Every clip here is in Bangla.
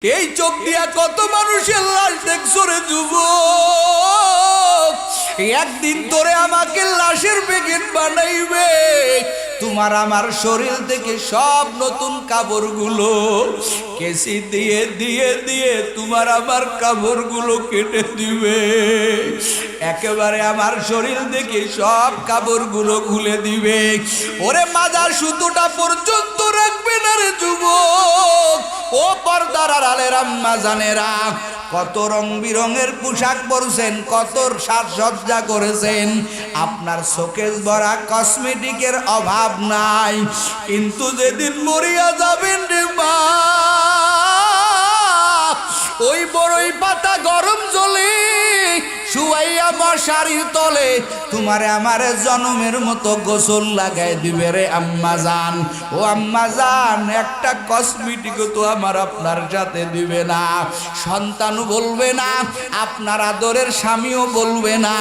এই চোখ দিয়া কত মানুষের লাশ দেখছো রে যুবক। একদিন তোরে আমাকে লাশের প্যাকেট বানাইবে, তোমার আমার শরীর থেকে সব নতুন কাপড়গুলো কেসি দিয়ে দিয়ে দিয়ে তোমার আমার কাপড়গুলো কেটে দিবে। একেবারে আমার শরীর থেকে সব কাপড়গুলো খুলে দিবে। ওরে মাজার সুতোটা পর্যন্ত রাখবে না রে যুবক। ও পর্দার আড়ালের আম্মা জানেরা, কত রং বিরঙের পোশাক পরছেন, কত সাজসজ্জা করেছেন, আপনার শোকেস ভরা কসমেটিকের অভাব নাই। কিন্তু যেদিন মরিয়া যাবেন রে মা, ওই বড়ই পাতা গরম জলে শুয়াইয়া মশারির তলে তোমারে আমারে জনমের মতো গোসল লাগাই দিবে রে আম্মা জান। ও আম্মা জান, একটা কসমেটিকও তো আমার আপনার সাথে দিবে না, সন্তানও বলবে না, আপনার আদরের স্বামীও বলবে না,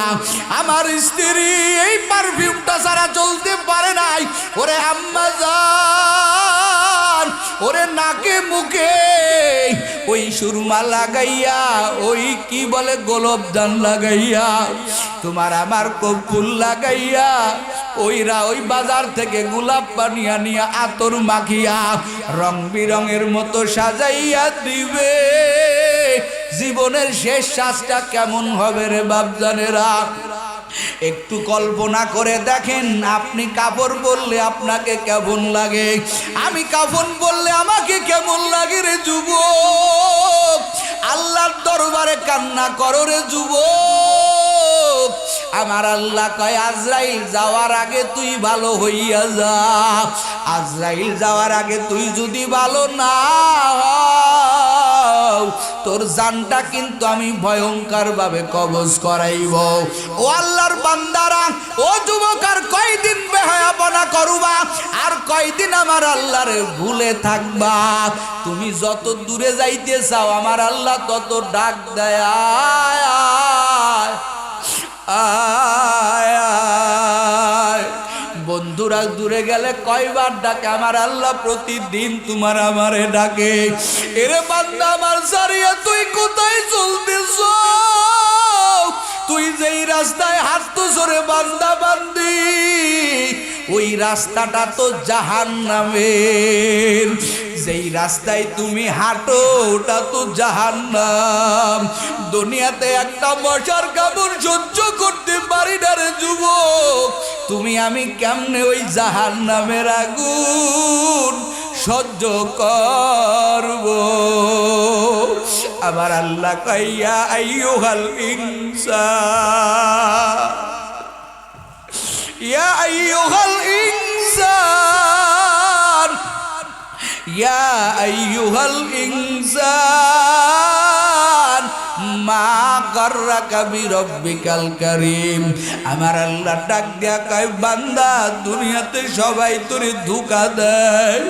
আমার স্ত্রী এই পারফিউমটা ছাড়া চলতে পারে নাই। ওরে আম্মা জান, ওরে নাকে মুখে ওই সুরমা লাগাইয়া, ওই কি বলে গোলাপ জান লাগাইয়া, তোমার আমার কপুল লাগাইয়া, ওই বাজার থেকে গোলাপ বানিয়া নিয়া আতর মাখিয়া রং বিরঙের মতো সাজাইয়া দিবে। জীবনের শেষ শ্বাসটা কেমন হবে রে বাপজানেরা, একটু কল্পনা করে দেখেন। আপনি কাপড় পরলে আপনাকে কেমন লাগে, আমি কাফন পরলে আমাকে কেমন লাগে রে যুবক। আল্লাহর দরবারে কান্না করো রে যুবক। আমার আল্লাহ কয়, আজরাইল যাওয়ার আগে তুই ভালো হইয়া যা। আজরাইল যাওয়ার আগে তুই যদি ভালো না হও, তোর জানটা কিন্তু আমি ভয়ঙ্কর ভাবে কবজ করাইব। ও আল্লাহর বান্দারা, ও যুবক, আর কয়দিন বেহায়াপনা করবা, আর কয়দিন আমার আল্লাহরে ভুলে থাকবা। তুমি যত দূরে যাইতে চাও, আমার আল্লাহ তত ডাক দেয়, আয় আয় আয়। বন্ধুরা দূরে গেলে কয়বার ডাকে আমার আল্লাহ, প্রতিদিন তোমার আমারে ডাকে। এরে বান্দা আমার সারিয়া তুই কোথায় চলতেছ? তুই যেই রাস্তায় হাঁটতেছ রে বান্দা বান্দি, ওই রাস্তাটা তো জাহান্নামের। যেই রাস্তায় তুমি হাঁটো ওটা তো জাহান্নাম। দুনিয়াতে একটা মশার কামড় সহ্য করতে পারি না রে যুবক। তুমি আমি কেমনে ওই জাহান্নামের আগুন সহ্য করব? আমার আল্লাহ কইয়া, আইয়ুহাল ইনসান, ইয়া আইয়ুহাল ইনসান, ইয়া আইয়ুহাল ইনসান, মা গাররাকা বিরব্বিকাল কারীম। আমার আল্লাহ ডাক দিয়া কয়, বান্দা, দুনিয়াতে সবাই তোরে ধোঁকা দেয়,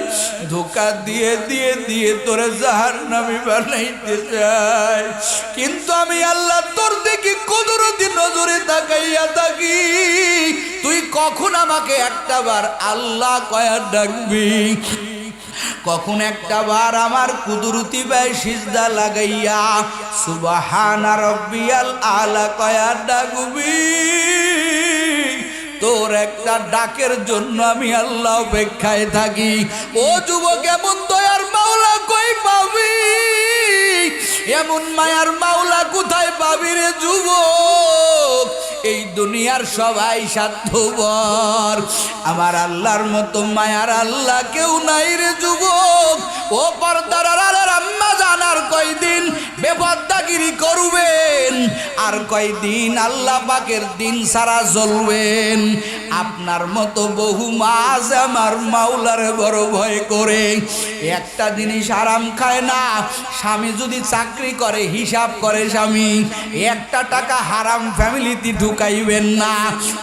ধোঁকা দিয়ে দিয়ে দিয়ে তোরে জাহান্নামী বানাইতে চায়, কিন্তু আমি আল্লাহ তোর দিকে কুদরতি নজরে তাকাইয়া থাকি। তুই কখন আমাকে একটা বার আল্লাহ কয়া ডাকবি? কখন একটা বার আমার কুদরতি বাই সিজদা লাগাইয়া সুবহানা রাব্বিয়াল আলা কয়া ডাকবি? তোর একটা ডাকের জন্য আমি আল্লাহ অপেক্ষায় থাকি। ও যুবক, এমন দয়ার মাওলা কই পাবি? এমন মায়ার মাওলা কোথায় পাবি রে যুবক? এই দুনিয়ার সবাই স্বার্থপর, আমার আল্লাহর মতো মায়ার আল্লাহ কেউ নাই রে যুবক। ও পর্দার আড়ালের আম্মা জান, আর কয়দিন বেপরদাগিরি করবেন? আর কয়দিন আল্লাহ পাকের দিন সারা চলবেন? আপনার মতো বহু মাস আমার মাওলারে বড় ভয় করে একটা জিনিস আরাম খায় না। স্বামী যদি চাকরি করে, হিসাব করে স্বামী, একটা টাকা হারাম ফ্যামিলিতে ঢুকাইবেন না।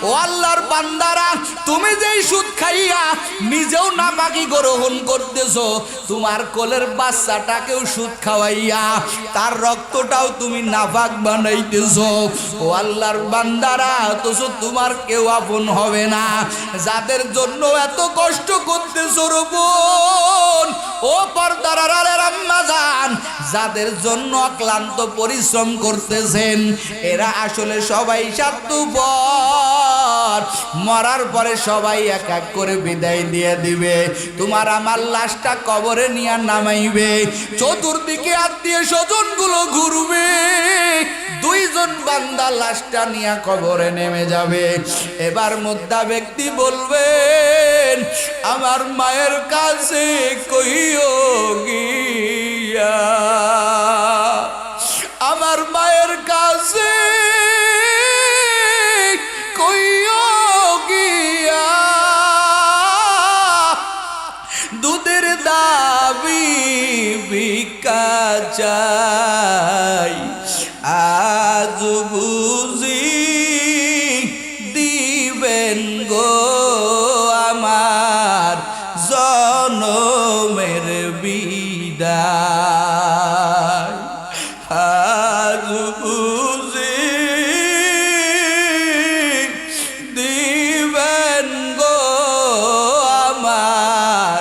ও আল্লাহর বান্দারা, তুমি যেই সুদ খাইয়া নিজেও নাপাকি গ্রহণ করতেছো, তোমার কোলের বাচ্চাটাকেও সুদ খাওয়াইয়া তার রক্তটাও তুমি নাপাক বানাইতেছ। বানাইতেছো। ও আল্লাহর বান্দারা, অথচ তোমার কেউ আপন হবে না। যাদের জন্য এত কষ্ট করতেছো রে বোন, ও পর্দার আড়ালের আম্মা জান, যাদের জন্য অক্লান্ত পরিশ্রম করতেছেন, এরা আসলে সবাই স্বার্থপর। মরার পরে সবাই এক এক করে বিদায় দিয়ে দিবে। তোমার আমার লাশটা কবরে নিয়ে নামাইবে, চতুর্দিকে আত্মীয় স্বজন গুলো ঘুরবে, দুইজন বান্দা লাশটা নিয়ে কবরে নেমে যাবে। এবার মুদ্দা ব্যক্তি বলবেন, আমার মায়ের কাছে কইও গিয়া, আমার মায়ের কাছে কইও গিয়া, দুধের দাবি ভিক্ষা চাই, আজ বুঝি দিবেন গো আমার জনমের বিদায়, আজ বুঝি দিবেন গো আমার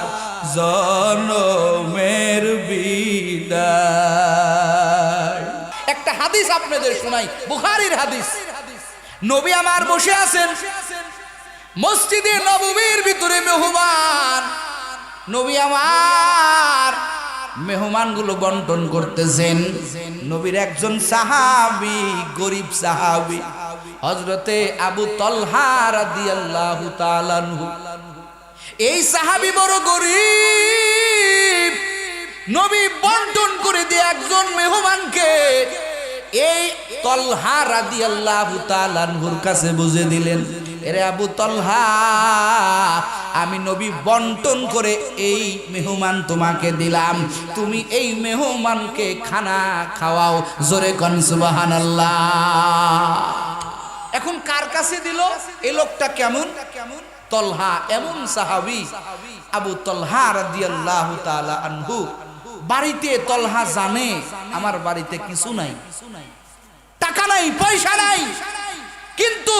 জনমের বিদায়। একটা হাদিস আপনাদের শোনাই, বুখারীর হাদিস। নবী আমার বসে আছেন মসজিদে নববীর ভিতরে, মেহমান। নবী আমার মেহমানগুলো বন্টন করতেছেন। নবীর একজন সাহাবী, গরিব সাহাবী, হযরতে আবু তালহা রাদিয়াল্লাহু তাআলা আনহু। এই সাহাবী বড় গরিব। নবী বন্টন করে দিয়ে একজন মেহমানকে এই তালহা রাদিয়াল্লাহু তাআলা আনহুর কাছে বুঝে দিলেন, এরে আবু তালহা, আমি নবী বন্টন করে এই মেহমান তোমাকে দিলাম, তুমি এই মেহমানকে খানা খাওয়াও। জোরে কোন সুবহানাল্লাহ। এখন কার কাছে দিল? এই লোকটা কেমন? তালহা এমন সাহাবী, আবু তালহা রাদিয়াল্লাহু তাআলা আনহু। বাড়িতে তালহা জানে আমার বাড়িতে কিছু নাই, টাকা নাই, পয়সা নাই, কিন্তু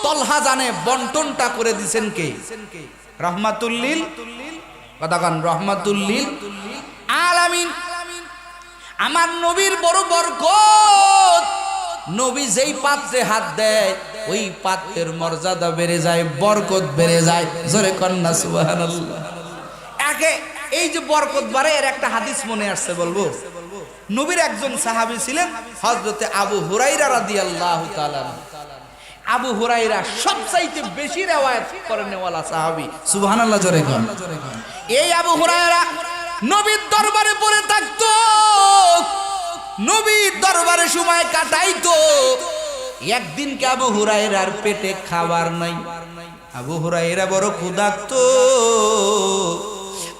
তালহা জানে বন্টনটা করে দিবেন কে? রহমাতুল লিল, কথাকান রহমাতুল লিল আলামিন। আমার নবীর বড় বরকত। নবী যেই পাত্রে হাত দেয় ওই পাত্রের মর্যাদা বেড়ে যায়, বরকত বেড়ে যায়। জোরে কন্না সুবহানাল্লাহ। আগে এই যে বরকত বাড়ে, এর একটা হাদিস মনে আসছে, বলবো। নবীর একজন সাহাবী ছিলেন হযরতে আবু হুরায়রা রাদিয়াল্লাহু তাআলা। আবু হুরায়রা সবচাইতে বেশি riwayat করেনওয়ালা সাহাবী। সুবহানাল্লাহ জোরে কোন। এই আবু হুরায়রা নবীর দরবারে পড়ে থাকতো, নবীর দরবারে সময় কাটাইতো। একদিন কে আবু হুরায়রার পেটে খাবার নাই। আবু হুরায়রা বড় ক্ষুধার্ত।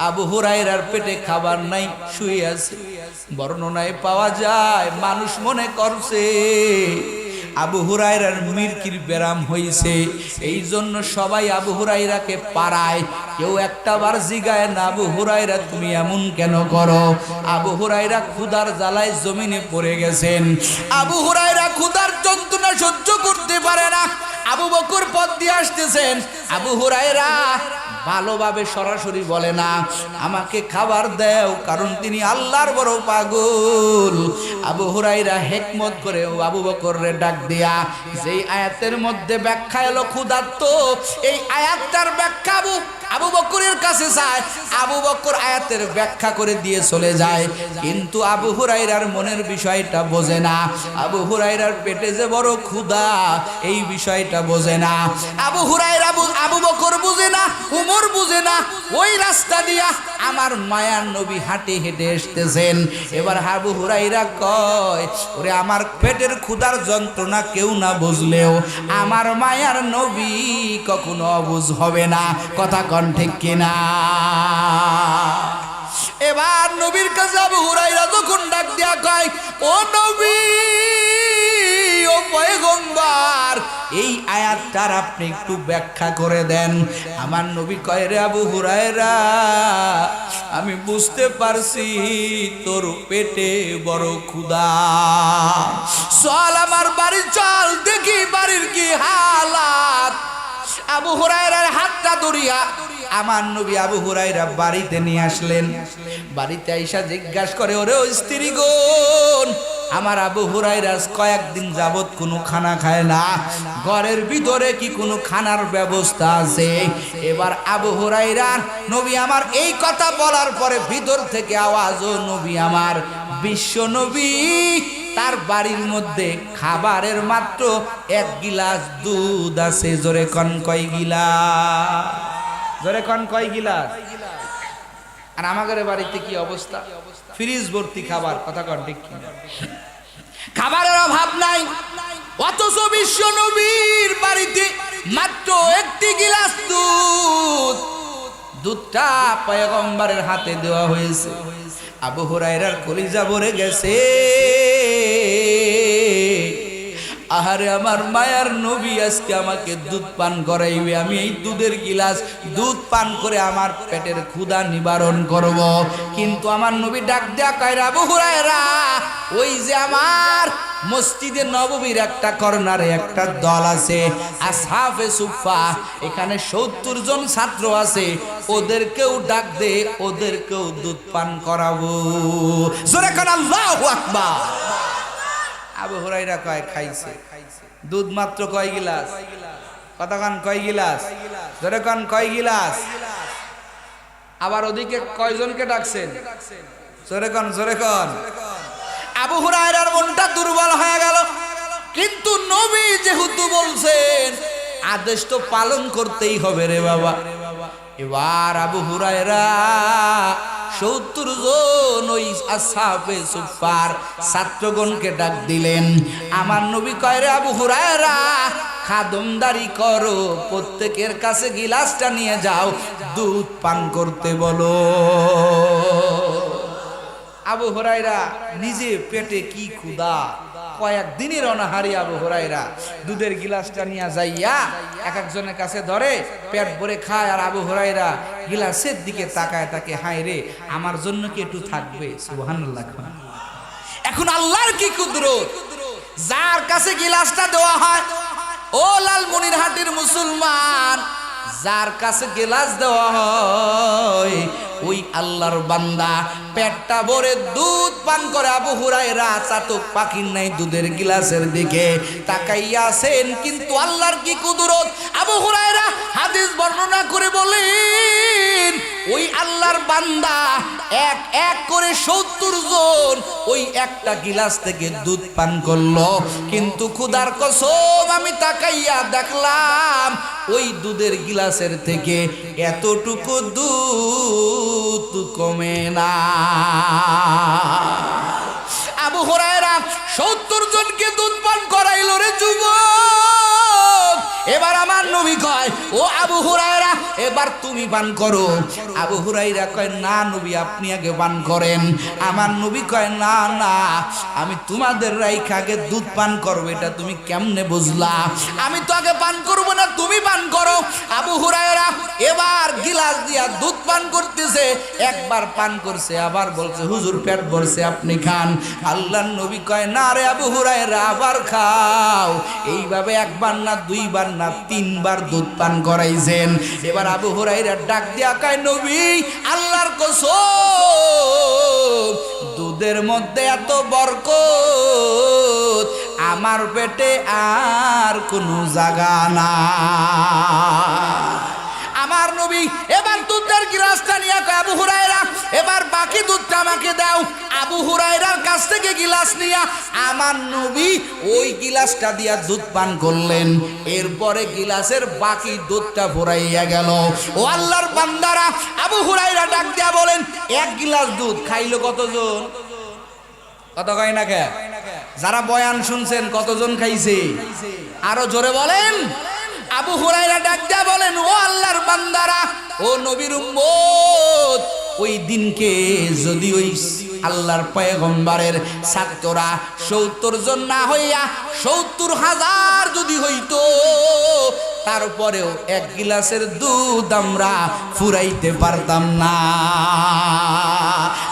আবু হুরায়রার পেটে খাবার নাই, শুয়ে আছে। বর্ণনায় পাওয়া যায় মানুষ মনে করছে আবু হুরায়রার মিরকির ব্যারাম হইছে, এই জন্য সবাই আবু হুরায়রাকে পাড়ায়। কেউ একটাবার জিগায় না, আবু হুরায়রা তুমি এমন কেন করো? আবু হুরায়রা ক্ষুধার জ্বালায় জমিনে পড়ে গেছেন। আবু হুরায়রা ক্ষুধার যন্ত্রণা সহ্য করতে পারে না। আবু বকর পথ দিয়ে আসতেছেন। আবু হুরায়রা ভালোভাবে সরাসরি বলে না আমাকে খাবার দাও, কারণ তিনি আল্লাহর বড় পাগল। আবু হুরায়রা হিকমত করে আবু বকররে ডাক দিয়া, যেই আয়াতের মধ্যে ব্যাখ্যা এলো ক্ষুধার্ত, এই আয়াতটার ব্যাখ্যা আবু বকরের কাছে যায়। আবু বকর আয়াতের ব্যাখ্যা করে দিয়ে চলে যায়, কিন্তু আবু হুরায়রার মনের বিষয়টা বোঝে না। আবু হুরায়রার পেটে যে বড় ক্ষুধা, এই বিষয়টা বোঝে না। আবু হুরায়রা, আবু বকর বুঝে না, উমর বুঝে না। ওই রাস্তা দিয়া আমার মায়ার নবী হাঁটে হেঁটে আসতেছেন। এবার আবু হুরায়রা কয়, ওরে আমার পেটের ক্ষুধার যন্ত্রণা কেউ না বুঝলেও আমার মায়ার নবী কখনো অবুঝ হবে না। কথা কন ঠিক কিনা? এবার নবীর কাছে আবু হুরায়রা যখন ডাক দিয়া কয়, ও নবী, ও পয়গম্বর, এই আয়াতটা হাদিসটার আপনি একটু ব্যাখ্যা করে দেন। আমার নবী কয়, রে আবু হুরায়রা, আমি বুঝতে পারছি তোর পেটে বড় ক্ষুধা, চল আমার বাড়ি চল, দেখি বাড়ির কি হালাত। আবু হুরায়রার হাতটা ধরিয়া আমার নবী আবু হুরায়রা বাড়িতে নিয়ে আসলেন। বাড়িতে আইসা জিজ্ঞাসা করে, ওরে ও স্ত্রীগণ, আমার আবু হুরায়রা কয়েকদিন যাবত কোনো খানা খায় না, ঘরের ভিতরে কি কোনো খানার ব্যবস্থা আছে? এবার আবু হুরায়রা নবী আমার এই কথা বলার পরে ভিতর থেকে আওয়াজ, ও নবী আমার, বিশ্ব নবী, তার বাড়ির মধ্যে খাবারের মাত্র 1 গিলাস দুধ আছে। জোরে কন কয় গিলাস? জোরে কন কয় গিলাস? আর আমাদের বাড়িতে কি অবস্থা? ফ্রিজ ভর্তি খাবার, কথা কন ঠিক কি? খাবারের অভাব নাই, অথচ বিশ্ব নবীর বাড়িতে মাত্র 1টি গিলাস দুধ। দুধটা পয়গম্বরের হাতে দেওয়া হয়েছে। আবু হুরায়রার কলিজা ভরে গেছে। আহারে আমার মায়ার নবী আজকে আমাকে দুধ পান করাইবে, আমি এই দুধের গিলাস দুধ পান করে আমার পেটের ক্ষুধা নিবারণ করব। কিন্তু আমার নবী ডাক দেয়া কয়, আবু হুরায়রা, ওই যে আমার মসজিদে নববীর একটা কর্নারে একটা দল আছে, আসহাবে সুফা, এখানে 70 জন ছাত্র আছে, ওদেরকেও ডাক দে, ওদেরকেও দুধ পান করাবো। জোরে কোন আল্লাহু আকবার। আবু হুরায়রা কয়, খাইছে দুধ মাত্র কয় গিলাস? কতক্ষণ কয় গিলাস? জোরে কোন কয় গিলাস? আবার ওদিকে কয়জনকে ডাকছেন? জোরে কোন, জোরে কোন। আবু হুরায়রার মনটা দুর্বল হয়ে গেল, কিন্তু নবী যেহেতু বলছেন আদেশ তো পালন করতেই হবে রে বাবা। এবার আবু হুরায়রা 70 জন ওই আসহাবে সুফার ছাত্রগণকে ডাক দিলেন। আমার নবী কয়, রে আবু হুরায়রা, খাদমদারি করো, প্রত্যেকের কাছে গিলাসটা নিয়ে যাও, দুধ পান করতে বলো। আবু হুরায়রা নিজে পেটে কি ক্ষুধা, কয়েকদিনের অনাহারি আবু হুরায়রা দুধের গিলাসটা নিয়ে যাইয়া এক একজনের কাছে ধরে, পেট ভরে খায়। আর আবু হুরায়রা গিলাসের দিকে তাকায়, তাকে, হায় রে, আমার জন্য কি একটু থাকবে? সুবহানাল্লাহ। এখন আল্লাহর কি কুদরত, যার কাছে গিলাসটা দেওয়া হয়, ও লালমনিরহাটের মুসলমান, যার কাছে গিলাস দেওয়া হয় ওই আল্লাহর বান্দা পেটটা ভরে দুধ পান করে। আবু হুরায়রা চাতক পাখির নাই দুধের গিলাসের দিকে তাকাইয়া আছেন, কিন্তু আল্লাহর কি কুদরত। আবু হুরায়রা হাদিস বর্ণনা করে বলেন, ওই আল্লাহর বান্দা এক এক করে 70 জন ওই একটা গিলাস থেকে দুধ পান করলো, কিন্তু খুদার কসম আমি তাকাইয়া দেখলাম ওই দুধের গিলাসের থেকে এতটুকু দুধ কমে না। আবু হুরায়রা 70 জনকে দুধ পান করাইলো রে যুবক। এবার আমার নবী কয়, ও আবু হুরায়রা, এবার তুমি পান করো। আবু হুরায়রা কয়, না নবী, আপনি আগে পান করেন। আমার নবী কয়, না না, আমি তোমাদের রাইখা আগে দুধ পান করবো, এটা তুমি কেমনে বুঝলা? আমি তো আগে পান করবো না, তুমি পান করো। আবু হুরায়রা এবার গিলাস দিয়া দুধ পান করতেছে, একবার পান করছে, আবার বলছে, হুজুর পেট ভরছে, আপনি খান। আল্লাহর নবী কয়, না রে আবু হুরায়রা, আবার খাও। এইভাবে একবার না, দুইবার না, 3 বার দুধ পান করাইছেন। এবার আবু হুরায়রা ডাক দিয়া কয়, নবী, আল্লাহর কসম, দুধের মধ্যে এত বরকত, আমার পেটে আর কোনো জায়গা না। আমার নবী এবার দুধের গিলাসটা নিয়ে কয়, আবু হুরায়রা, এবার বাকি দুধটা আমাকে দাও। আবু হুরায়রার কাছ থেকে গিলাস নিয়া আমার নবী ওই গিলাসটা দিয়া দুধ পান করলেন। এরপরে গিলাসের বাকি দুধটা ভরাইয়া গেল। ও আল্লাহর বান্দারা, আবু হুরায়রা ডাক দিয়া বলেন, 1 গিলাস দুধ খাইলো কতজন? কত খাই না কে? যারা বয়ান শুনছেন কতজন খাইছে? আরো জোরে বলেন। আবু হুরায়রা ডাক দিয়া বলেন, ও আল্লাহর বান্দারা, ও নবীর উম্মত, ওই দিনকে যদি ওই আল্লাহর পয়গম্বরের ছাত্ররা 70 জন না হইয়া 70,000 যদি হইতো তারপরেও এক গিলাসের দুধ আমরা ফুরাইতে পারতাম না।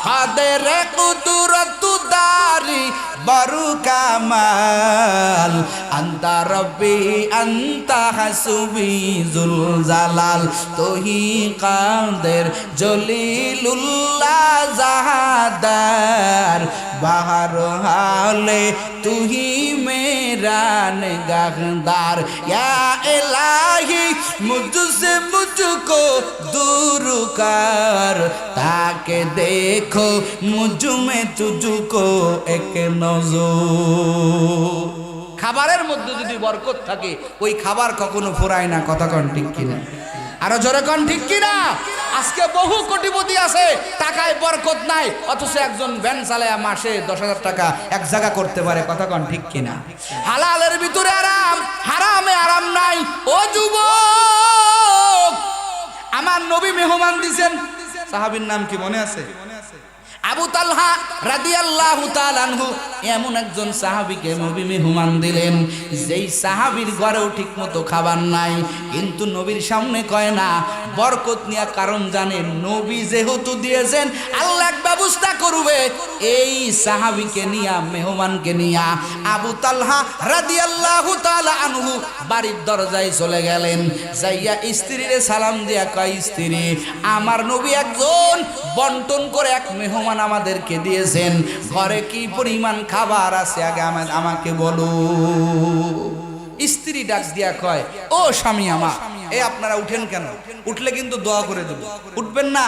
কাদের কুদরত দারি বারু কামাল আন্তা রব্বি আন্তা হাসবি জুল জালাল তোহি কাদের জলিলুল্লাহ জাহাদার বাহার হালে তুহি মেরা নিগাহদার ইয়া इलाही मुझसे मुझको दूर कर ताके देखो मुझ में तुझको एक नजर। খাবারের মধ্যে যদি বরকত থাকে ওই খাবার কখনো ফুরায় না। কথা কোন ঠিক কিনা? আরো জোরে কোন ঠিক কিনা? আজকে বহু কোটিপতি আছে, টাকায় বরকত নাই, অথচ একজন ভ্যান চালায়া মাসে 10,000 টাকা এক জায়গা করতে পারে। কথা কোন ঠিক কিনা? হালালের ভিতরে আরাম, হারামে আরাম নাই। ও যুবক, আমার নবী মেহমান দিবেন, সাহাবীর নাম কি মনে আছে? আবু তালহা রাদিয়াল্লাহু তাআলা আনহু এমন একজন সাহাবীকে নবী মেহমান দিলেন, যেই সাহাবীর ঘরেও ঠিকমতো খাবার নাই, কিন্তু নবীর সামনে কয় না বরকত নিয়া। কারণ জানেন নবী যেহেতু দিয়েছেন আল্লাহ এক ব্যবস্থা করবে। এই সাহাবীকে নিয়া, মেহমানকে নিয়া আবু তালহা রাদিয়াল্লাহু তাআলা আনহু বাড়ির দরজায় চলে গেলেন। যাইয়া স্ত্রীরে সালাম দিয়া কয়, স্ত্রী আমার নবী একজন বন্টন করে এক মেহমান আমাদেরকে দিয়েছেন, ঘরে কি পরিমাণ খাবার আছে আগে আমাকে বলো। স্ত্রী ডাক দিয়া কয়, ও স্বামী আমার, এই আপনারা উঠেন কেন? উঠলে কিন্তু দোয়া করে দেব। উঠবেন না,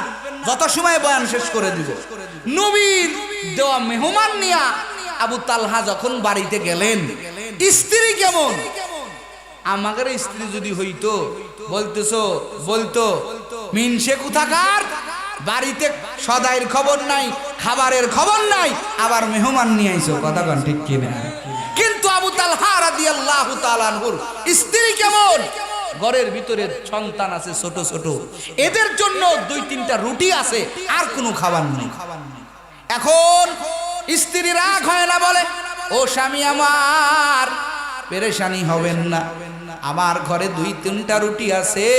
যত সময় বয়ান শেষ করে দিব। নবীর দেওয়া মেহমান নিয়া আবু তালহা যখন বাড়িতে গেলেন, স্ত্রী কেমন? আমাদের স্ত্রী যদি হইতো বলতো মিনসে কোথাকার, বাড়িতে সদাইয়ের খবর নাই, খাবারের খবর নাই, আবার মেহমান নিয়ে আইছো। কথা কোন ঠিক কিনা? কিন্তু আবু তালহা রাদিয়াল্লাহু তাআলা আনহুর স্ত্রী কেমন? ঘরের ভিতরে সন্তান আছে ছোট ছোট, এদের জন্য 2-3টা রুটি আছে, আর কোনো খাবার নেই। এখন স্ত্রী রাগ হয় না, বলে, ও স্বামী আমার, পেরেশানি হবেন না, আমার ঘরে 2-3টা রুটি আছে,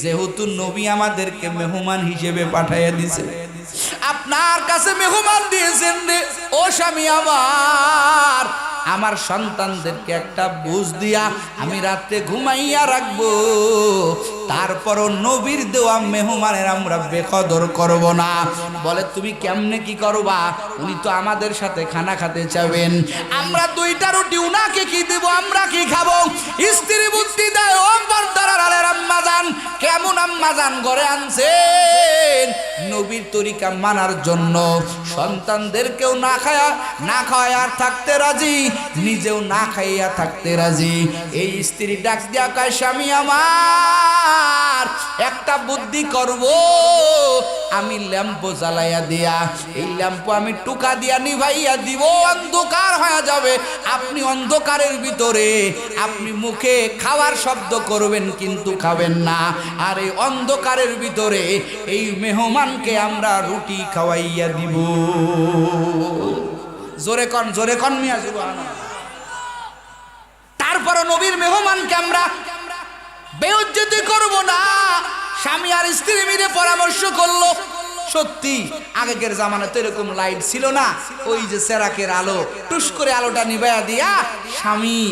যেহেতু নবী আমাদেরকে মেহমান হিসেবে পাঠাইয়া দিয়েছে, আপনার কাছে মেহমান দিয়েছেন, ও স্বামী আমার, আমার সন্তানদেরকে একটা বুঝ দিয়া আমি রাতে ঘুমাইয়া রাখবো, তারপরও নবীর দেওয়া মেহমানের আমরা বেকদর করব না। বলে, তুমি কেমনে কি করবা? উনি তো আমাদের সাথে খানা খেতে চাবেন, আমরা 2টা রুটি, উনাকে কি দেব, আমরা কি খাবো? স্ত্রী বুদ্ধি দেয়, ও পর্দার আলের আম্মাজান, কেমন আম্মাজান ঘরে আনছেন নবীর তরিকা মানার জন্য, সন্তানদেরকেও না খাওয়ায় আর থাকতে রাজি, নিজেও না খাইয়া থাকতে রাজি। এই স্ত্রী ডাক দিয়া কয়, স্বামী আমার, একটা বুদ্ধি করব, আমি ল্যাম্প জ্বালাইয়া দিয়া, এই ল্যাম্প আমি টুকা দিয়া নিভাইয়া দিব, অন্ধকার হয়ে যাবে, আপনি অন্ধকারের ভিতরে আপনি মুখে খাওয়ার শব্দ করবেন কিন্তু খাবেন না, আর এই অন্ধকারের ভিতরে এই মেহমানকে আমরা রুটি খাওয়াইয়া দিব। জোরে কন মিয়া সুবহানাল্লাহ। তারপর নবীর মেহমানকে আমরা বেইজ্জতি করব না। স্বামী আর স্ত্রী মিলে পরামর্শ করলো। সত্যি আগের জামানাতে এরকম লাইট ছিল না, ওই যে চেরাকের আলো, টুস করে আলোটা নিভাইয়া দিয়া স্বামী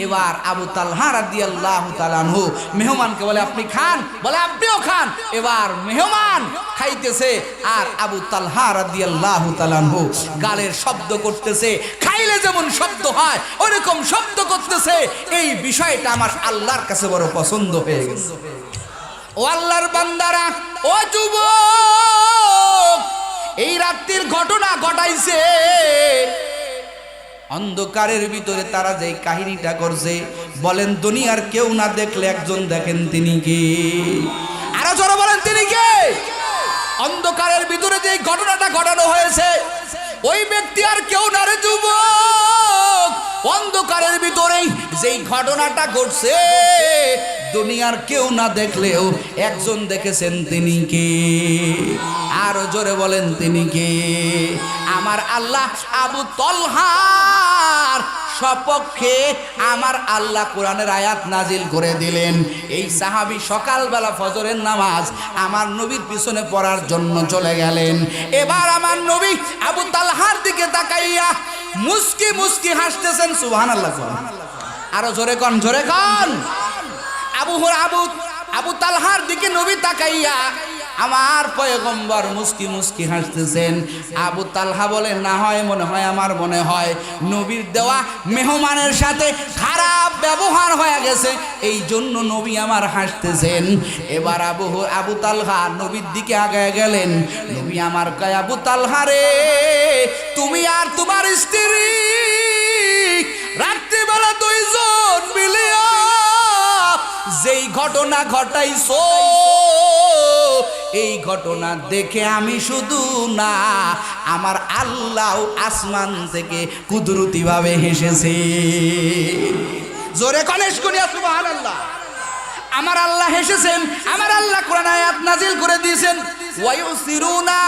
এবার আবু তালহা রাদিয়াল্লাহু তাআলা আনহু মেহমানকে বলে, আপনি খান, বলে আপনিও খান। এবার মেহমান খাইতেছে আর আবু তালহা রাদিয়াল্লাহু তাআলা আনহু গালের শব্দ করতেছে, খাইলে যেমন শব্দ হয় ওরকম শব্দ করতেছে। এই বিষয়টা আমার আল্লাহর কাছে বড় পছন্দ হয়ে গেছে। ও আল্লাহর বান্দারা, ও যুবক, এই রাত্রির ঘটনা ঘটাইছে অন্ধকারের ভিতরে তারা যে কাহিনীটা করছে, বলেন দুনিয়ার কেউ না দেখলে একজন দেখেন, তিনি কে? আরো জোরে বলেন, তিনি কে? অন্ধকারের ভিতরে যে ঘটনাটা ঘটানো হয়েছে, ওই ব্যক্তি আর কেউ না রে যুবক, অন্ধকারের ভিতরেই যেই ঘটনাটা ঘটছে দুনিয়ার কেউ না দেখলেও একজন দেখেছেন, তিনি কে? আরো জোরে বলেন, তিনি কে? আমার আল্লাহ আবু তলহার সপক্ষে আমার আল্লাহ কোরআনের আয়াত নাজিল করে দিলেন। এই সাহাবী সকালবেলা ফজরের নামাজ আমার নবীর পিছনে পড়ার জন্য চলে গেলেন। এবার আমার নবী আবু তালহার দিকে তাকাইয়া মুস্কি মুস্কি হাসতেছেন। সুবহানাল্লাহ। আরো জোরে কন, জোরে কন। আবু তালহার দিকে নবী তাকাইয়া আমার পয়গম্বর মুস্কি মুস্কি হাসতেছেন। আবু তালহা বলে, না হয় মনে হয়, আমার মনে হয় নবীর দেওয়া মেহমানের সাথে খারাপ ব্যবহার হয়ে গেছে, এই জন্য নবী আমার হাসতেছেন। এবার আবু তালহা নবীর দিকে আগায় গেলেন। নবী আমার কয়, আবু তালহা রে, তুমি আর তোমার স্ত্রী রাত্রিবেলা দুইজন মিলিয়া যেই ঘটনা ঘটাইছো, এই ঘটনা দেখে আমি শুধু না, আমার আল্লাহ আসমান থেকে কুদরতি ভাবে হেসেছে। জোরে কনেশ করিয়া সুবহানাল্লাহ। আমার আল্লাহ হেসেছেন। আমার আল্লাহ কোরআন আয়াত নাজিল করে দিয়েছেন, ওয়ায়ুসিরুনা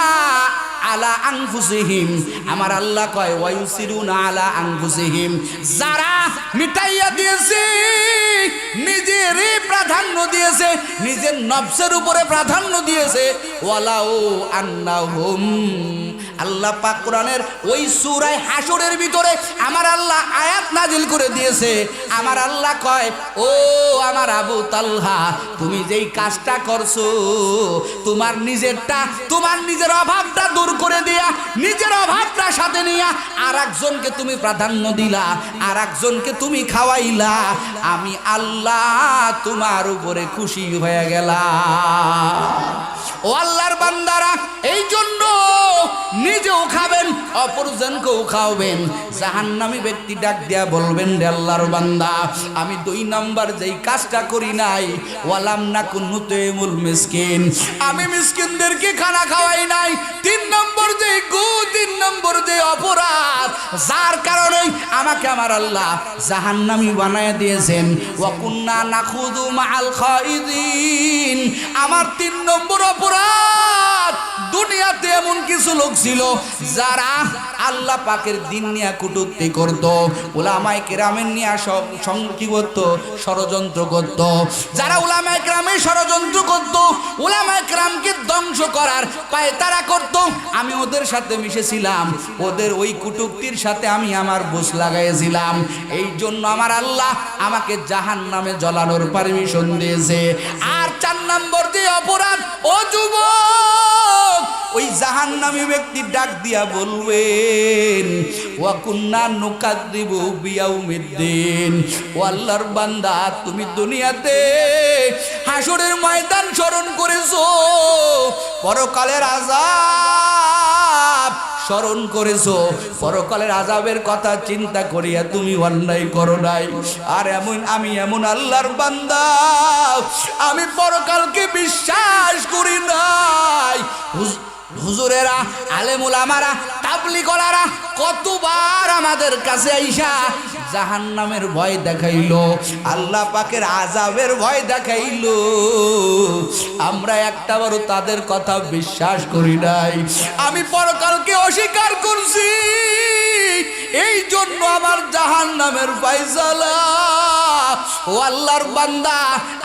আলা আনফুসিহিম। আমার আল্লাহ কয়, ওয়ায়ুসিরুনা আলা আনফুসিহিম, যারা মিটাইয়া দিয়েছে, নিজেরই প্রাধান্য দিয়েছে, নিজের নফসের উপরে প্রাধান্য দিয়েছে, ওয়ালাউ আন্নাহুম। আল্লাহ পাক কোরআনের ওই সূরা হাশরের ভিতরে আমার আল্লাহ আয়াত নাজিল করে দিয়েছে। আমার আল্লাহ কয়, ও আমার আবু তালহা, তুমি যেই কাজটা করছো, তোমার নিজেরটা, তোমার নিজের অভাবটা দূর করে দিয়া, নিজের অভাবটা সাথে নিয়া আর একজনকে তুমি প্রাধান্য দিলা, আর একজনকে তুমি খাওয়াইলা, আমি আল্লাহ তোমার উপরে খুশি হয়ে গেলাম। ও আল্লাহর বান্দারা, এই জন্য নিজেও খাবেন, অপরজনকেও খাওয়াবেন। জাহান্নামী ব্যক্তি ডাক দিয়া বলবেন, রে আল্লাহর বান্দা, আমি 2 নাম্বার যেই কাজটা করি নাই, ওয়ালাম নাকুন নুতইমুল মিসকিন, আমি মিসকিনদেরকে খানা খাওয়াই নাই। 3 নম্বর যে 3 নম্বর যে অপরাধ, যার কারণে আমাকে আমার আল্লাহ জাহান্নামী বানায় দিয়েছেন, ওয়া কুন্না নাখুযু মাআল খাইদিন। আমার 3 নম্বর অপরাধ, দুনিয়াতে এমন কিছু লোক ছিল যারা আল্লাহ পাকের দিন নিয়ে কটূক্তি করত, উলামায়ে কেরামের নিয়ে কি করত, ষড়যন্ত্র করত। যারা উলামায়ে কেরামের ষড়যন্ত্র করত, উলামায়ে কেরামকে ধ্বংস করার পায়তারা করত, আমি ওদের সাথে মিশেছিলাম, ওদের ওই কটূক্তির সাথে আমি আমার বুঝ লাগাইছিলাম। এই জন্য আমার আল্লাহ আমাকে জাহান্নামে জ্বলানোর পারমিশন দিয়েছে। আর 4 নম্বর যে অপরাধ, ও যুবক, ওই জাহান্নামী ব্যক্তি ডাক দিয়া বলবেন, ওয়া কুন্না নুকাদ্দিবু বিয়াউমিদ্দিন। ও আল্লাহর বান্দা, তুমি দুনিয়াতে হাসরের ময়দান স্মরণ করেছো, পরকালের আযাব স্মরণ করেছো, পরকালের আযাবের কথা চিন্তা করিয়া তুমি অন্যায় করো নাই। আর আমি এমন আল্লাহর বান্দা, আমি পরকালকে বিশ্বাস করি নাই। হুজুরেরা, আলেম উলামারা, তাবলীগওয়ালারা কতবার আমাদের কাছে আইসা জাহান্নামের ভয় দেখাইলো, আল্লাহ পাকের আযাবের ভয় দেখাইলো, আমরা একটাবারও তাদের কথা বিশ্বাস করি নাই। আমি পরকালকে অস্বীকার করছি, এই জন্য আমার জাহান্নামের ফয়সালা। ও আল্লাহর বান্দা,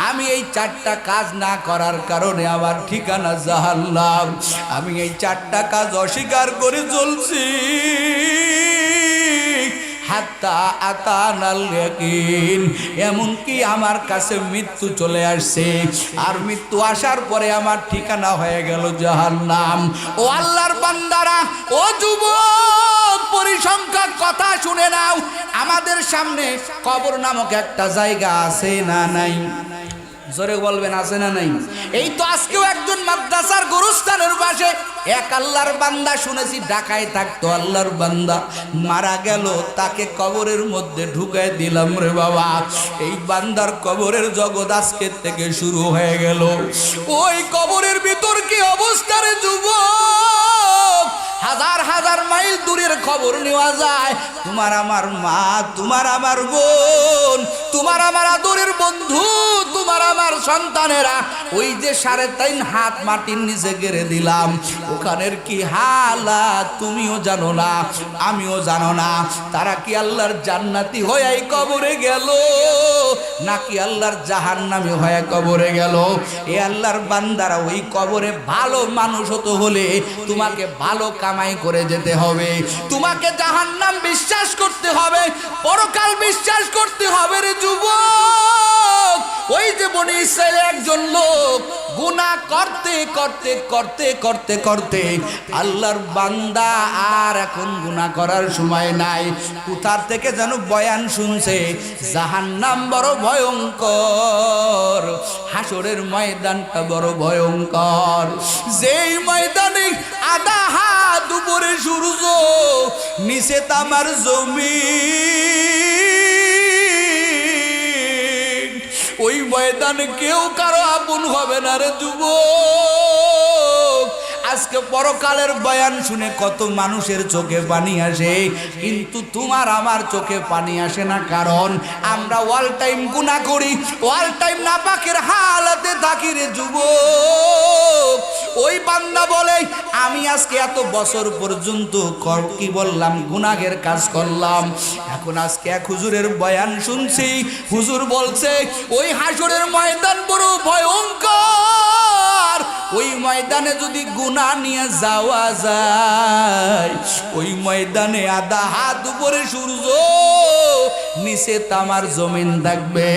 আমি এই 4টা কাজ না করার কারণে আমার ঠিকানা জাহান্নাম। আমি এই 4টা কাজ অস্বীকার করে চলছি, হাত্তা আতানাল ইয়াকিন, এমনকি আমার কাছে মৃত্যু চলে আসছে, আর মৃত্যু আসার পরে আমার ঠিকানা হয়ে গেল জাহান্নাম। ও আল্লাহর বান্দারা, ও যুবক, পরিসংখ্যাক কথা শুনে নাও। আমাদের সামনে কবর নামক একটা জায়গা আছে না নাই? জোরে বলবেন, আছে না নাই? এই তো আজকেও একজন মাদ্রাসার গুরুস্থানের পাশে এক আল্লাহর বান্দা শুনেছি ঢাকায় থাকতো, আল্লাহর বান্দা মারা গেল, তাকে কবরের মধ্যে ঢুকাই দিলাম রে বাবা। এই বান্দার কবরের জগৎ আজকের থেকে শুরু হয়ে গেল। ওই কবরের ভিতর কি অবস্থা রে যুবক? হাজার হাজার মাইল দূরের খবর নেওয়া যায়। তোমার আমার মা, তোমার আমার বোন বোন, তোমার আমার আদরের বন্ধু, তোমার আমার সন্তানেরা ওই যে 3.5 হাত মাটির নিচে গেড়ে দিলাম, ওখানের কি হালাত তুমিও জানো না, আমিও জানো না। তারা কি আল্লাহর জান্নাতি হয়ে কবরে গেল নাকি আল্লাহর জাহান্নামী হয়ে কবরে গেল? এ আল্লাহর বান্দারা, ওই কবরে ভালো মানুষ হতে হলে তোমাকে ভালো কামাই করে যেতে হবে, তোমাকে জাহান্নাম বিশ্বাস করতে হবে, পরকাল বিশ্বাস করতে হবে রে যুবক। ওই যে বনি ইসরায়েলের একজন লোক গুনাহ করতে করতে করতে করতে করতে আল্লাহর বান্দা আর এখন গুনাহ করার সময় নাই, কোথার থেকে যেন বয়ান শুনছে জাহান্নাম বড় ভয়ঙ্কর, হাসরের ময়দানটা বড় ভয়ঙ্কর, যেই ময়দানে আধা হাত উপরে সূর্য, নিচে তামার জমিন, ওই ময়দানে কেউ কারো আপন হবে না রে যুবক। আজকে পরকালের বয়ান শুনে কত মানুষের চোখে পানি আসে, কিন্তু তোমার আমার চোখে পানি আসে না, কারণ আমরা অল টাইম গুনাহ করি, অল টাইম নাপাকের হালাতে থাকি রে যুবক। ওই বান্দা বলে আমি আজকে এত বছর পর্যন্ত কি বললাম, গুনাহের কাজ করলাম, এখন আজকে এক হুজুরের বয়ান শুনছি, হুজুর বলছে ওই হাসরের ময়দান বড় ভয়ঙ্কর, ওই ময়দানে যদি গুনাহ নিয়ে যাওয়া যায়, ওই ময়দানে আধা হাত উপরে সূর্য, নিচে তামার জমিন থাকবে,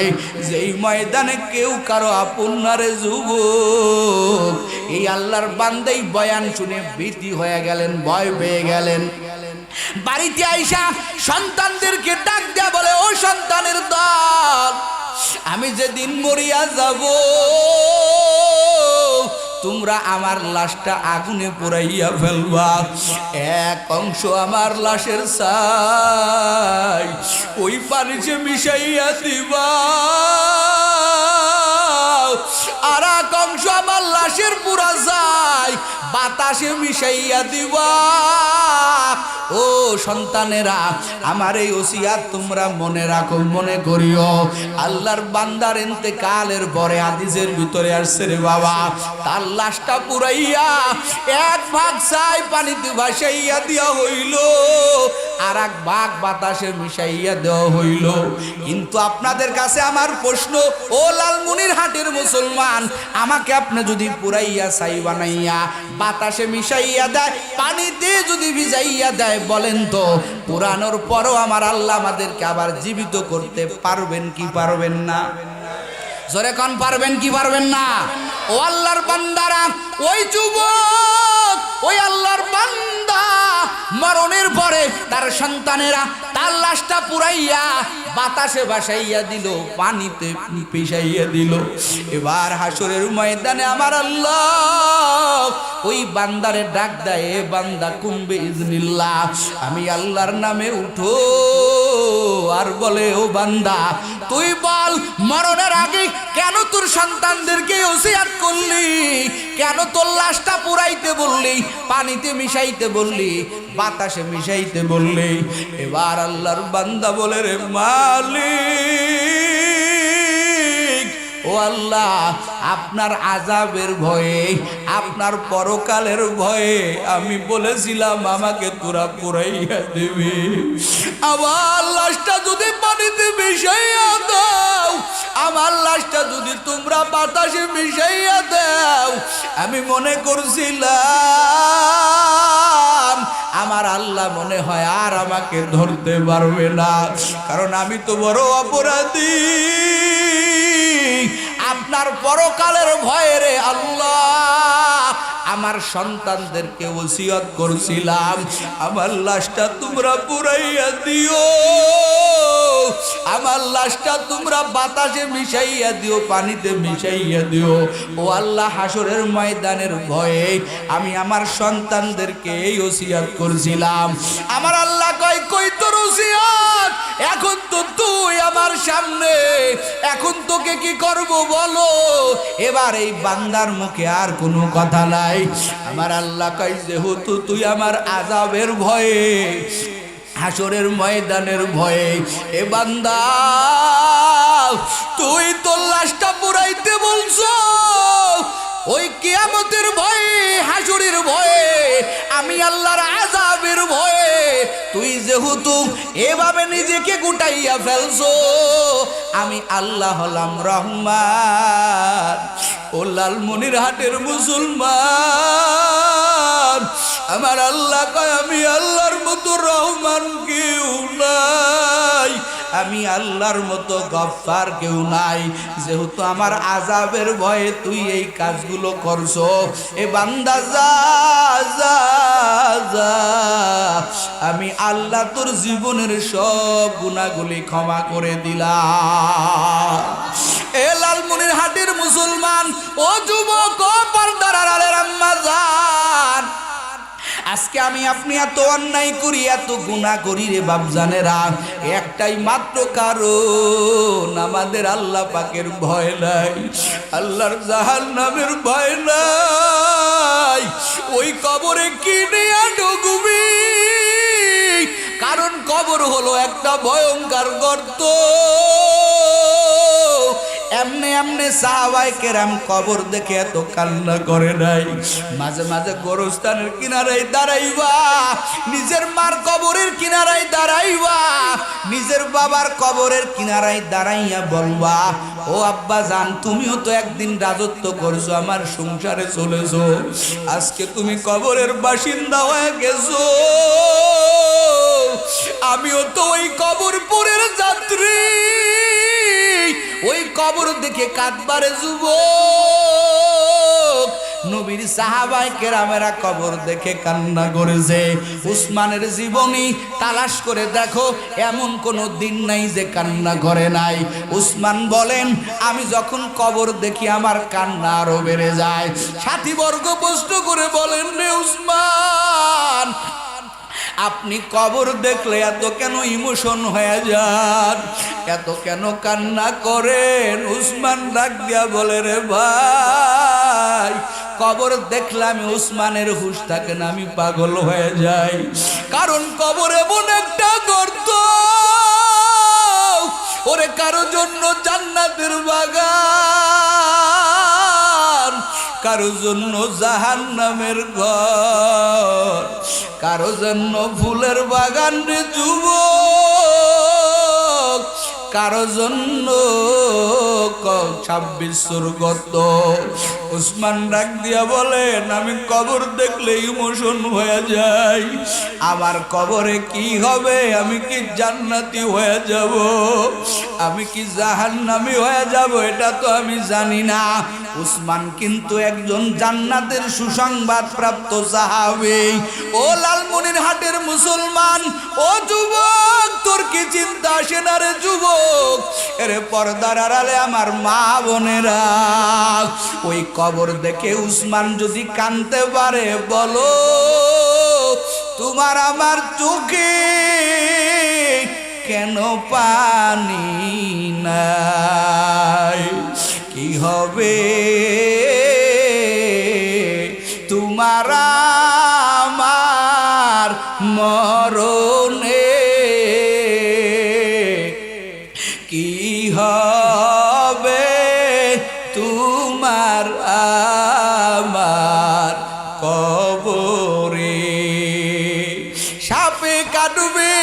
যেই ময়দানে কেউ কারো আপন না রে যুবক। এই আল্লাহর বান্দাই বয়ান শুনে ভীতি হয়ে গেলেন, ভয় পেয়ে গেলেন। বাড়িতে আইসা সন্তানদেরকে ডাক দেয়া বলে, ও সন্তানের দল, আমি যেদিন মরিয়া যাব তোমরা আমার লাশটা আগুনে পোড়াইয়া ফেলবা, এক অংশ আমার লাশের ছাই ওই পানিতে মিশাইয়া দিবা, আর এক অংশ আমার লাশের পুরা ছাই বাতাসে মিশাইয়া দিবা। ও সন্তানেরা, আমার এই ওসিয়াত তোমরা মনে রাখো, মনে করিও। আল্লাহর বান্দার ইন্তেকালের পরে হাদিসের ভিতরে আসছে রে বাবা, তার লাশটা পুরাইয়া এক ভাগ ছাই পানিতে ভাসাইয়া দেওয়া হইল, আর এক ভাগ বাতাসে মিশাইয়া দেওয়া হইল। কিন্তু আপনাদের কাছে আমার প্রশ্ন, ও লালমনিরহাটের মুসলমান, আমাকে আপনি যদি পুরাইয়া ছাই বানাইয়া বাতাসে মিশাইয়া দেয়, পানিতে যদি ভিজাইয়া দেয়, বলেন তো পুরানোর পরও আমার আল্লাহ আমাদেরকে আবার জীবিত করতে পারবেন কি পারবেন না? জোরে কোন পারবেন কি পারবেন না? ও আল্লাহর বান্দারা, ওই যুবক, ওই আল্লাহর বান্দা মরণের পরে তার সন্তানেরা তার লাশটা পুরাইয়া বাতাসে ভাসাইয়া দিল, পানিতে পিষাইয়া দিল। এবার হাসরের ময়দানে আমার আল্লাহ ওই বান্দারে ডাক দেয়, এ বান্দা কুম্বে ইজনিল্লাহ, আমি আল্লাহর নামে উঠো, আর বলে ও বান্দা তুই বল মরণের আগে কেন তোর সন্তানদেরকে ওসিয়াত করলি, কেন তোর লাশটা পুরাইতে বললি, পানিতে মিশাইতে বললি, বাতাসে মিশাইতে বললি? এবার আল্লাহর বান্দা বলে, রে মালিক, ও আল্লাহ, আপনার আযাবের ভয়ে, আপনার পরকালের ভয়ে আমি বলেছিলাম আমাকে তোরা পুরাইয়া দিবি, আমার লাশটা যদি পানিতে মিশাইয়া দাও, আমার লাশটা যদি তোমরা বাতাসে মিশাইয়া দাও, আমি মনে করছিলাম আমার আল্লাহ মনে হয় আর আমাকে ধরতে পারবে না, কারণ আমি তো বড় অপরাধী। আপনার পরকালের ভয়ে রে আল্লাহ আমার সন্তানদেরকে ওসিয়ত করছিলাম আমার লাশটা তোমরা পুরাইয়া দিও, আমার লাশটা তোমরা বাতাসে মিশাইয়া দিও, পানিতে মিশাইয়া দিও। ও আল্লাহ, হাসরের ময়দানের ভয়ে আমি আমার সন্তানদেরকে এই ওসিয়ত করছিলাম। আমার আল্লাহ কয়, কই তোর ওসিয়ত? এখন তো তুই আমার সামনে, এখন তোকে কি করব বলো? এবার এই বান্দার মুখে আর কোনো কথা নাই। আমার আল্লাহ কয়, যেহেতু তুই আমার আযাবের ভয়ে হাসরের ময়দানের ভয়ে। এ বান্দা তুই তোর লাশটা পুরাইতে বলছো ওই কিয়ামতের ভয়ে, হাসরের ভয়ে, আমি আল্লাহর আযাবের ভয়ে তুই যেহেতু এভাবে নিজেকে গুটাইয়া ফেলছো, আমি আল্লাহ হলাম রহমান। ও লালমনিরহাটের মুসলমান, আমার আল্লাহ কয় আমি আল্লাহর মতো রহমান কেউ নাই, আমি আল্লাহর মতো গফফার কেউ নাই। যেহেতু আমার আযাবের ভয়ে তুই এই কাজগুলো করছো, এ বান্দা যা যা যা, আমি আল্লাহ তোর জীবনের সব গুনাহগুলি ক্ষমা করে দিলাম। এ লালমনিরহাটের মুসলমান, ও যুবক, ও পর্দার আড়ালের আম্মা জান, আজকে আমি আপনি এত অন্যায় করি, এত গুনাহ করি রে বাপজানেরা, একটাই মাত্র কারণ, আমাদের আল্লাহ পাকের ভয় নাই, আল্লাহর জাহান্নামের ভয় নাই। ওই কবরে কি নিয়ে ঢুকবি? কারণ কবর হলো একটা ভয়ঙ্কর গর্ত। এমনি এমনি সাহাবায়ে কেরাম কবর দেখে এত কান্না করে নাই। মাঝে মাঝে গোরস্থানের কিনারায় দাঁড়াইবা, নিজের মার কবরের কিনারায় দাঁড়াইবা, নিজের বাবার কবরের কিনারায় দাঁড়াইয়া বলবা, ও আব্বা জান, তুমিও তো একদিন রাজত্ব করছো, আমার সংসারে চলেছো, আজকে তুমি কবরের বাসিন্দা হয়ে গেছো, আমিও তো ওই কবরপুরের যাত্রী, ওই কবর দেখে কাঁদবারে যুবক। নবীর সাহাবায়ে কেরামেরা কবর দেখে কান্না করেছে। উসমানের জীবনী তালাশ করে দেখো, এমন কোনো দিন নাই যে কান্না করে নাই। উসমান বলেন, আমি যখন কবর দেখি আমার কান্না আরো বেড়ে যায়। সাথীবর্গ প্রশ্ন করে বলেন, রে উসমান, আপনি কবর দেখলে এত কেন ইমোশন হয়ে যান, এত কেন কান্না করেন? উসমান ডাক দিয়া বলে, রে ভাই, কবর দেখলে আমি উসমানের হুঁশ থাকে না, আমি পাগল হয়ে যাই। কারণ কবর এমন একটা গর্ত, ওরে কারো জন্য জান্নাতের বাগান, কারো জন্য জাহান্নামের ঘর, কারো জন্য ফুলের বাগান রে যুবক, কারো জন্য 26 গর্ত। উসমান ডাক দিয়া বলেন, আমি কবর দেখলে ইমোশন হয়ে যাই, আমার কবরে কি হবে? আমি কি জান্নাতি হয়ে যাব, আমি কি জাহান্নামী হয়ে যাব, এটা তো আমি জানি না। উসমান কিন্তু একজন জান্নাতের সুসংবাদ প্রাপ্ত সাহাবী। ও লালমনিরহাটের মুসলমান, ও যুবক, তোর কি চিন্তা আসে না রে যুবক? এরে পর্দার আড়ালে আমার মা বোনেরা, ওই কবর দেখে উসমান যদি কাঁদতে পারে, বলো তোমার আমার চোখে কেন পানি নাই? কি হবে তোমার আমার মরণে? কি হবে তোমার আমার কবরে? সাপে কাটবে,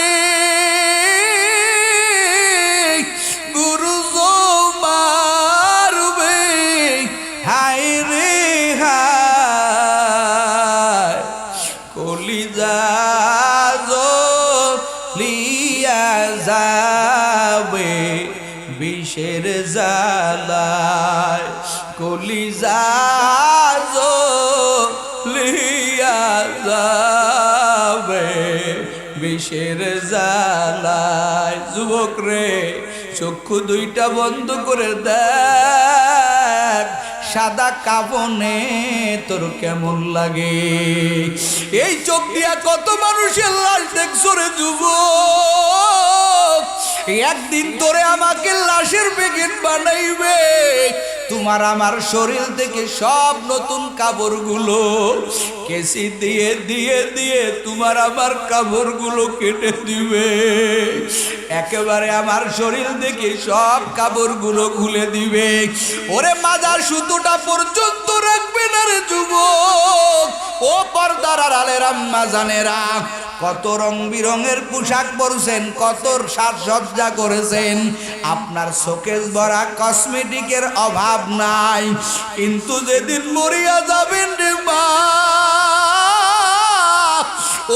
বিষের জালায় কলিজা জ্বলিয়া যাবে বিষের জালায়। যুবক রে, চক্ষু দুইটা বন্ধ করে দেখ, সাদা কাফনে তোর কেমন লাগে? এই চোখ দিয়া কত মানুষের লাশ দেখছো রে যুবক? একদিন তোরে আমাকে লাশের প্যাকেট বানাইবে, তোমার আমার শরীর থেকে সব নতুন কাপড়গুলো কেসি দিয়ে দিয়ে দিয়ে তোমার আমার কাপড়গুলো কেটে দিবে, একেবারে আমার শরীর থেকে সব কাপড়গুলো খুলে দিবে। ওরে মাজার সুতোটা পর্যন্ত রাখবে না রে যুবক। ও পর্দার আড়ালের আম্মা জানেরা, কত রং বিরঙের পোশাক পরছেন, কত সাজসজ্জা করেছেন, আপনার শোকেস ভরা কসমেটিকের অভাব নাই, কিন্তু যেদিন মরিয়া যাবেন রে মা,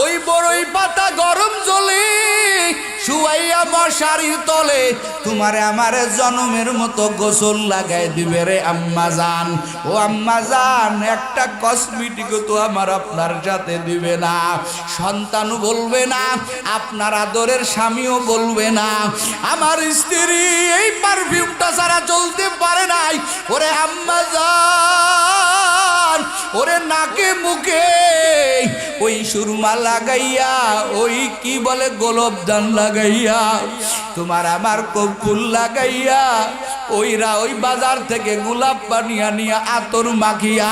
ওই বড়ই পাতা গরম জলে শুয়াইয়া মশারির তলে তোমারে আমারে জনমের মতো গোসল লাগাই দিবে রে আম্মা জান। ও আম্মা জান, একটা কসমেটিক তো আমার আপনার সাথে দিবে না, সন্তানও বলবে না, আপনার আদরের স্বামীও বলবে না, আমার স্ত্রী এই পারফিউমটা ছাড়া চলতে পারে নাই। ওরে আম্মা জান, ওরে নাকে মুখে ওই সুরমা লাগাইয়া, ওই কি বলে গোলাপজান লাগাইয়া, তোমার আমার কপুল লাগাইয়া, ওইরা ওই বাজার থেকে গোলাপ বানিয়া নিয়া আতর মাখিয়া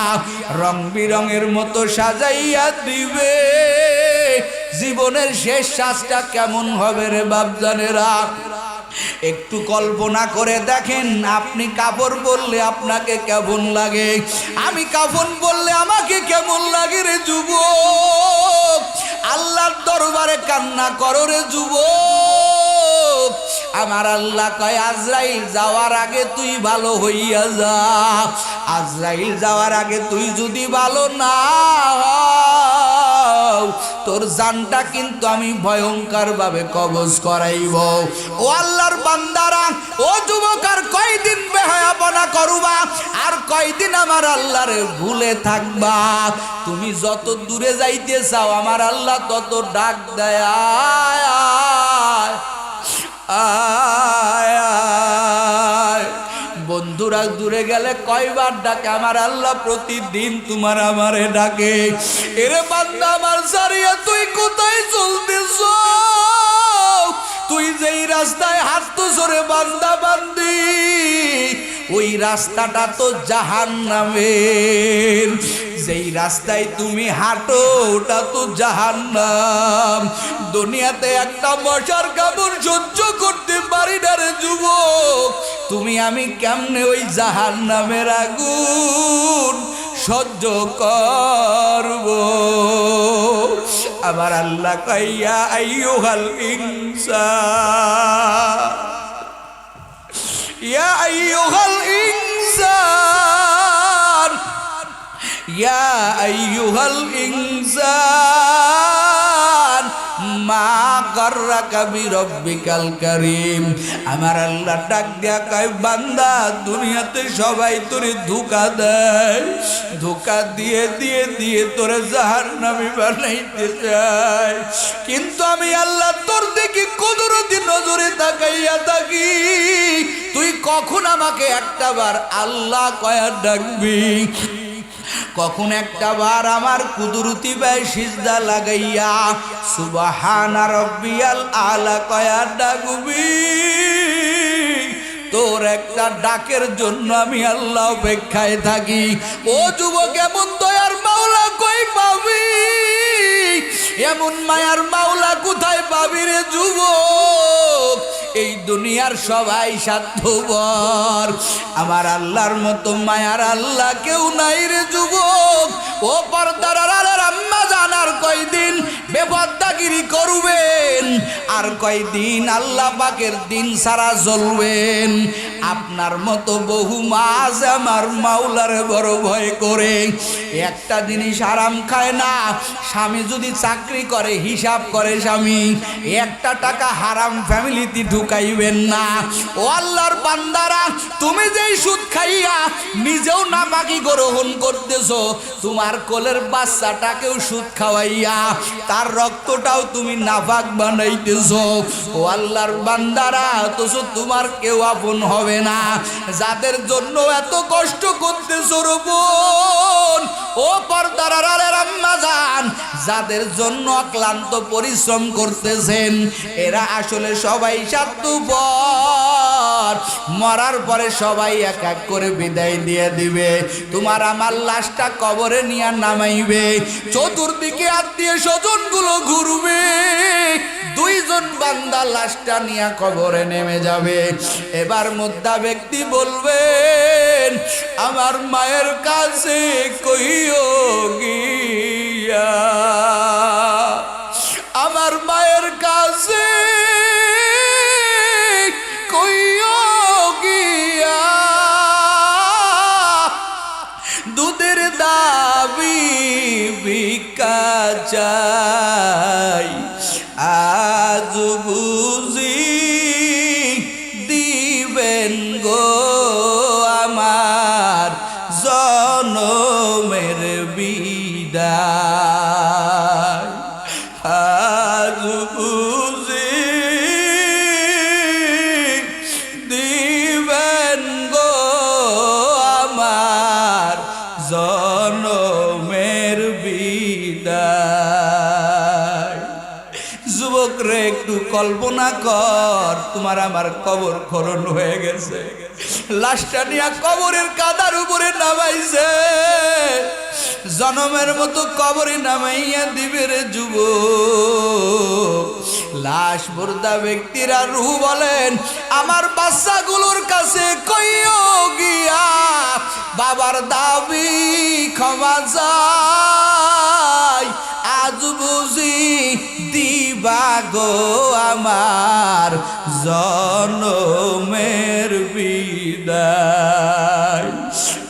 রং বিরঙের মতো সাজাইয়া দিবে। জীবনের শেষ শ্বাসটা কেমন হবে রে বাপজানেরা, একটু কল্পনা করে দেখেন। আপনি কাপড় বললে আপনাকে কেমন লাগে, আমি কাফন বললে আমাকে কেমন লাগে রে যুবক। আল্লাহর দরবারে কান্না করো রে যুবক। আমার আল্লাহ কয়, আজরাইল যাওয়ার আগে তুই ভালো হইয়া যা, আজরাইল যাওয়ার আগে তুই যদি ভালো না হও, তোর জানটা কিন্তু আমি ভয়ঙ্কর ভাবে কবজ করাইব। ও আল্লাহর বান্দারা, ও যুবক, আর কয়দিন বেহায়াপনা করবা, আর কয়দিন আমার আল্লাহরে ভুলে থাকবা। তুমি যত দূরে যাইতে চাও, আমার আল্লাহ তত ডাক দেয়, আয় আয় আয়। বন্ধুরা দূরে গেলে কয়বার ডাকে আমার আল্লাহ, প্রতিদিন তোমার আমারে ডাকে, এরে বান্দা আমার সারিয়া তুই কোথায় চলতেছ, তুই যেই রাস্তায় হাঁটতেছ রে বান্দা বান্দি, ওই রাস্তাটা তো জাহান্নামের। যেই রাস্তায় তুমি হাঁটো ওটা তো জাহান্নাম। দুনিয়াতে একটা মশার কামড় সহ্য করতে পারি না রে যুবক, তুমি আমি কেমনে ওই জাহান্নামের আগুন সহ্য করব। আবার আল্লাহ কইয়া আইয়ুহাল ইনসান, ইয়া আইয়ুহাল ইনসান, ইয়া আইয়ুহাল ইনসান মা গাররাকা বিরব্বিকাল কারীম। আমার আল্লাহ ডাক দিয়া কয়, বান্দা দুনিয়াতে সবাই তোরে ধোঁকা দেয়, ধোঁকা দিয়ে দিয়ে দিয়ে তোরে জাহান্নামী বানাইতে চায়, কিন্তু আমি আল্লাহ তোর দিকে কুদরতি নজরে তাকাইয়া থাকি। তুই কখন আমাকে একটা বার আল্লাহ কয়া ডাকবি, কখন একটা বার আমার কুদরতি বায় সিজদা লাগাইয়া সুবহানা রাব্বিয়াল আলা কয়া ডাকবি। তোর একটা ডাকের জন্য আমি আল্লাহ অপেক্ষায় থাকি। ও যুবক, এমন দয়ার মাওলা কই পাবি, এমন মায়ার মাওলা কোথায় পাবি রে যুবক? এই দুনিয়ার সবাই স্বার্থপর, আমার আল্লাহর মতো মায়ার আল্লাহ কেউ নাই রে যুবক। ও পর্দার আড়ালের আম্মা জান, আর কয়দিন বেপরদাগিরি করবেন, আর কয়দিন আল্লাহ পাকের দিন সারা চলবেন? আপনার মতো বহু মা আছে আমার মাওলারে বড় ভয় করে, একটা জিনিস আরাম খায় না। স্বামী যদি চাকরি করে, হিসাব করে স্বামী, একটা টাকা হারাম ফ্যামিলিতে ঢুকাইবেন না। ও আল্লাহর বান্দারা, তুমি যেই সুদ খাইয়া নিজেও নাপাকি গ্রহণ করতেছো, তোমার কোলের বাচ্চাটাকেও সুদ খাওয়াইয়া তার রক্তটাও তুমি নাপাক বানাইতেছো। ও আল্লাহর বান্দারা, অথচ তোমার কেউ আপন হবে না। যাদের জন্য এত কষ্ট করতেছো রে বোন, ও পর্দার আড়ালের আম্মা জান, যাদের জন্য অক্লান্ত পরিশ্রম করতেছেন, এরা আসলে সবাই স্বার্থপর। পর মরার পরে সবাই এক এক করে বিদায় দিয়ে দিবে, তোমার আমার লাশটা কবরে নিয়ে নামাইবে, চতুর্দিকে আত্মীয় স্বজনগুলো ঘুরবে, দুইজন বান্দা লাশটা নিয়ে কবরে নেমে যাবে। এবার মুদ্দা ব্যক্তি বলবেন, আমার মায়ের কাছে কইও গিয়া, আমার মায়ের কাছে কইও গিয়া, দুধের দাবি ভিক্ষা চাই, আজ বুঝি দিবেন গো আমার জনমের বিদায়, আজ বুঝি দিবেন গো আমার জনমের বিদায়। যুবক রে একটু কল্পনা কর, তোমার আমার কবর খনন হয়ে গেছে, লাশটা নিয়ে কবরের কাদার উপরে নামাইছে, জনমের মতো কবরে নামাইয়া দিবে রে যুবক। লাশ মুর্দা ব্যক্তিরা রূহ বলেন, আমার বাচ্চাগুলোর কাছে কইও গিয়া, বাবার দাবি ক্ষমা চাই, আজ বুঝি দিবা গো আমার জনমের বিদায়।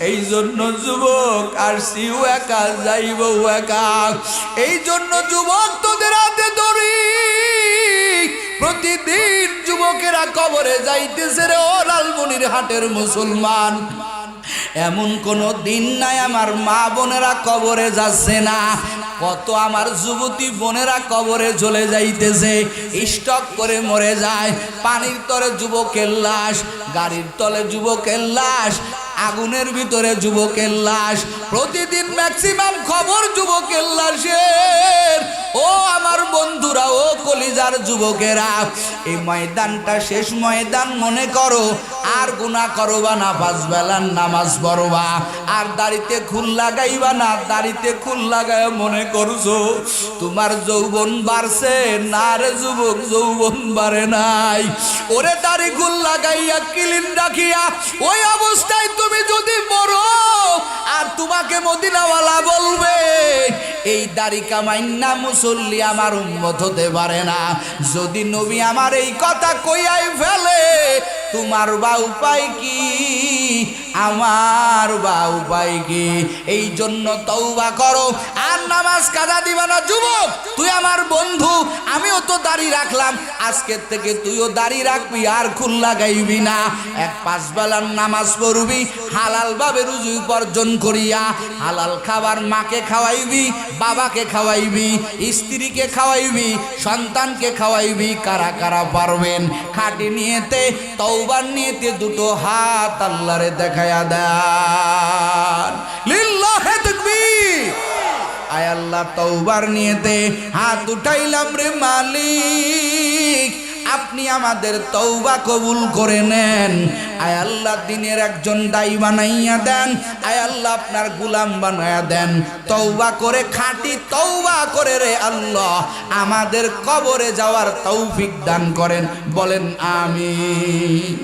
এই জন্য যুবক আসিও একা, যাইব একা, এই জন্য যুবক তোদের হাতে ধরি, প্রতিদিন যুবকেরা কবরে যাইতেছে রে ও লালমনির হাটের মুসলমান। এমন কোনো দিন নাই আমার মা বোনেরা কবরে যাচ্ছে না। কত আমার যুবতী বোনেরা কবরে চলে যাইতেছে, স্টক করে মরে যায়, পানির তলে যুবকের লাশ, গাড়ির তলে যুবকের লাশ, আগুনের ভিতরে যুবকের লাশ, প্রতিদিন ম্যাক্সিমাম খবর যুবকের লাশের। ও আমার বন্ধুরা, ও কলিজার যুবকেরা, এই ময়দানটা শেষ ময়দান মনে করো, আর গুনাহ করবা না, পাঁচ বেলার নামাজ পড়বা, আর দাড়িতে খুল লাগাইবা না, দাড়িতে খুল লাগায় মনে করছো তোমার যৌবন বাড়ছে না রে যুবক, যৌবন বাড়ে নাই। ওরে দাড়ি খুল লাগাইয়া ক্লিন রাখিয়া ওই অবস্থায় তুমি যদি মরো, আর তোমাকে মদিনাওয়ালা বলবে এই দাড়ি কামাইন্না মুসল্লি আমার উম্মত হতে পারে না। যদি নবী আমার এই কথা কইয়াই ফেলে, তোমার বা উপায় কি, আমার বা উপায় কি? এই জন্য তওবা করো, আর নামাজ কাজা দিবা না। যুবক তুই আমার বন্ধু, আমিও তো দাড়ি রাখলাম, আজকের থেকে তুইও দাড়ি রাখবি, আর খুল লাগাইবি না, এক পাঁচ বেলার নামাজ পড়বি, হালাল ভাবে রুজি উপার্জন করিয়া হালাল খাবার মাকে খাওয়াইবি, বাবাকে খাওয়াইবি, স্ত্রীকে খাওয়াইবি, সন্তানকে খাওয়াইবি। কারা কারা পারবেন? খাঁটি নিয়েতে, তওবার নিয়েতে দুটো হাত আল্লাহরে দেখায়া দেন, লিল্লাহি তাকবীর। আয় আল্লাহ, তওবার নিয়েতে হাত উঠাইলাম রে মালিক, আপনি আমাদের তওবা কবুল করে নেন। আয় আল্লাহ, দিনের একজন দায়ী বানাইয়া দেন। আয় আল্লাহ, আপনার গোলাম বানাইয়া দেন। তওবা করে, খাঁটি তওবা করে রে আল্লাহ আমাদের কবরে যাওয়ার তৌফিক দান করেন। বলেন আমিন।